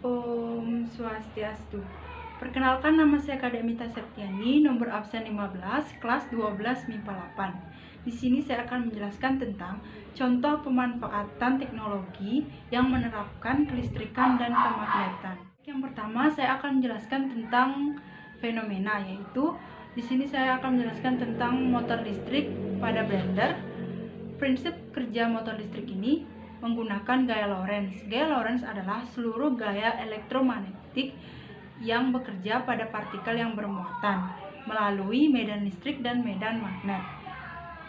Om Swastiastu. Perkenalkan, nama saya Kademita Septiani, nomor absen 15, kelas 12 MIPA 8. Di sini saya akan menjelaskan tentang contoh pemanfaatan teknologi yang menerapkan kelistrikan dan kemagnetan. Yang pertama, saya akan menjelaskan tentang fenomena, yaitu di sini saya akan menjelaskan tentang motor listrik pada blender. Prinsip kerja motor listrik ini menggunakan gaya Lorentz. Gaya Lorentz adalah seluruh gaya elektromagnetik yang bekerja pada partikel yang bermuatan melalui medan listrik dan medan magnet.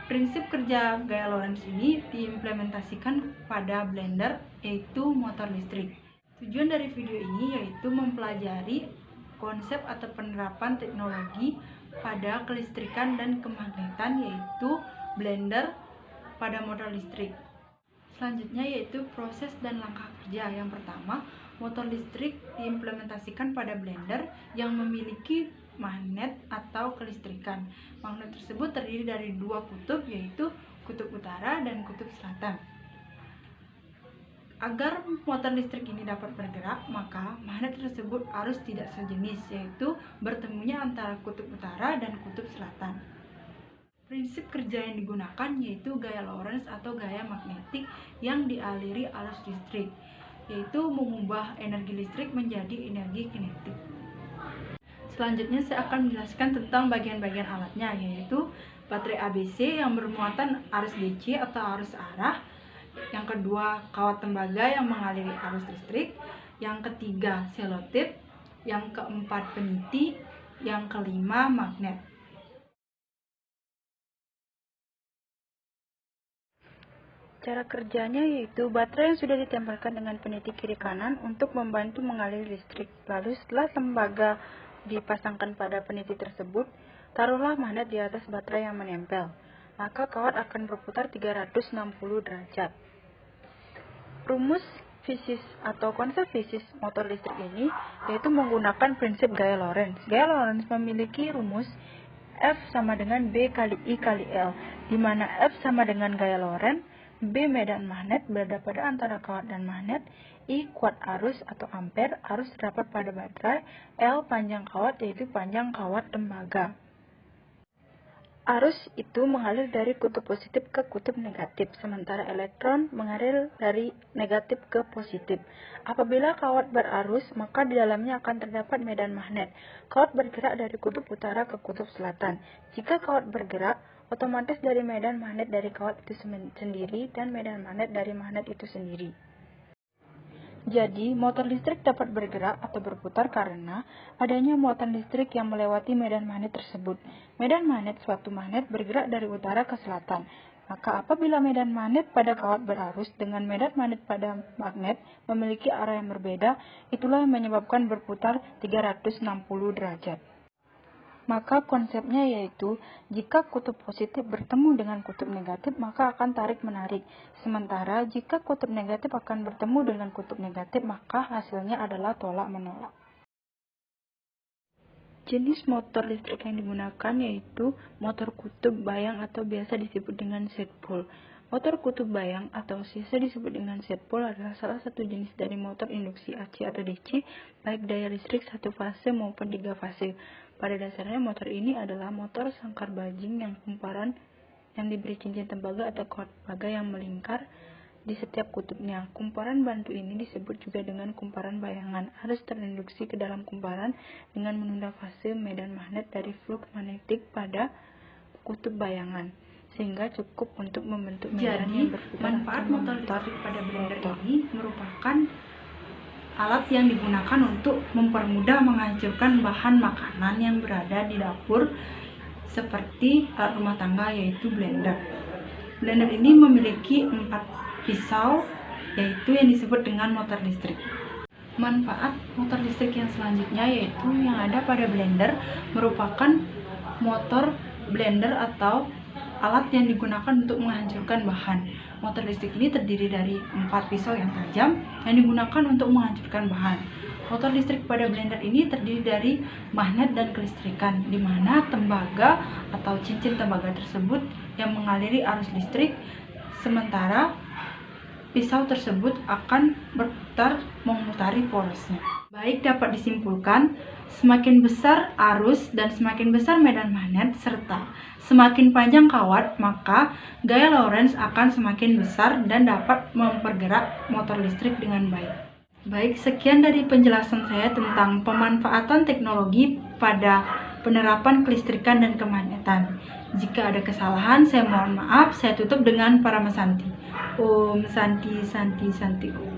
Prinsip kerja gaya Lorentz ini diimplementasikan pada blender, yaitu motor listrik. Tujuan dari video ini yaitu mempelajari konsep atau penerapan teknologi pada kelistrikan dan kemagnetan, yaitu blender pada motor listrik. Selanjutnya yaitu proses dan langkah kerja. Yang pertama, motor listrik diimplementasikan pada blender yang memiliki magnet atau kelistrikan. Magnet tersebut terdiri dari dua kutub, yaitu kutub utara dan kutub selatan. Agar motor listrik ini dapat bergerak, maka magnet tersebut harus tidak sejenis, yaitu bertemunya antara kutub utara dan kutub selatan. Prinsip kerja yang digunakan yaitu gaya Lorentz atau gaya magnetik yang dialiri arus listrik, yaitu mengubah energi listrik menjadi energi kinetik. Selanjutnya saya akan menjelaskan tentang bagian-bagian alatnya, yaitu baterai ABC yang bermuatan arus DC atau arus arah. Yang kedua, kawat tembaga yang mengaliri arus listrik. Yang ketiga, selotip. Yang keempat, peniti. Yang kelima, magnet. Cara kerjanya yaitu baterai yang sudah ditempelkan dengan peniti kiri kanan untuk membantu mengaliri listrik. Lalu setelah tembaga dipasangkan pada peniti tersebut, taruhlah magnet di atas baterai yang menempel. Maka kawat akan berputar 360 derajat. Rumus fisis atau konsep fisis motor listrik ini yaitu menggunakan prinsip gaya Lorentz. Gaya Lorentz memiliki rumus F sama dengan B kali I kali L, di mana F sama dengan gaya Lorentz, B medan magnet berada pada antara kawat dan magnet, I kuat arus atau ampere, arus terdapat pada baterai, L panjang kawat yaitu panjang kawat tembaga. Arus itu mengalir dari kutub positif ke kutub negatif, sementara elektron mengalir dari negatif ke positif. Apabila kawat berarus, maka di dalamnya akan terdapat medan magnet. Kawat bergerak dari kutub utara ke kutub selatan. Jika kawat bergerak, otomatis dari medan magnet dari kawat itu sendiri dan medan magnet dari magnet itu sendiri. Jadi, motor listrik dapat bergerak atau berputar karena adanya muatan listrik yang melewati medan magnet tersebut. Medan magnet suatu magnet bergerak dari utara ke selatan. Maka apabila medan magnet pada kawat berarus dengan medan magnet pada magnet memiliki arah yang berbeda, itulah yang menyebabkan berputar 360 derajat. Maka konsepnya yaitu, jika kutub positif bertemu dengan kutub negatif, maka akan tarik-menarik. Sementara, jika kutub negatif akan bertemu dengan kutub negatif, maka hasilnya adalah tolak-menolak. Jenis motor listrik yang digunakan yaitu motor kutub bayang atau biasa disebut dengan set pole. Motor kutub bayang atau biasa disebut dengan set pole adalah salah satu jenis dari motor induksi AC atau DC, baik daya listrik satu fase maupun 3 fase. Pada dasarnya motor ini adalah motor sangkar bajing yang kumparan yang diberi cincin tembaga atau kawat tembaga yang melingkar di setiap kutubnya. Kumparan bantu ini disebut juga dengan kumparan bayangan. Arus terinduksi ke dalam kumparan dengan menunda fase medan magnet dari flux magnetik pada kutub bayangan, sehingga cukup untuk membentuk medan yang berputar. Manfaat motor listrik pada blender ini merupakan alat yang digunakan untuk mempermudah menghancurkan bahan makanan yang berada di dapur seperti alat rumah tangga, yaitu blender. Blender ini memiliki 4 pisau, yaitu yang disebut dengan motor listrik. Manfaat motor listrik yang selanjutnya yaitu yang ada pada blender merupakan motor blender atau alat yang digunakan untuk menghancurkan bahan. Motor listrik ini terdiri dari 4 pisau yang tajam yang digunakan untuk menghancurkan bahan. Motor listrik pada blender ini terdiri dari magnet dan kelistrikan, di mana tembaga atau cincin tembaga tersebut yang mengaliri arus listrik, sementara pisau tersebut akan berputar memutari porosnya. Baik dapat disimpulkan, semakin besar arus dan semakin besar medan magnet serta semakin panjang kawat, maka gaya Lorentz akan semakin besar dan dapat mempergerak motor listrik dengan baik. Baik, sekian dari penjelasan saya tentang pemanfaatan teknologi pada penerapan kelistrikan dan kemagnetan. Jika ada kesalahan, saya mohon maaf. Saya tutup dengan Paramasanti. Om Santi Santi Santi Om.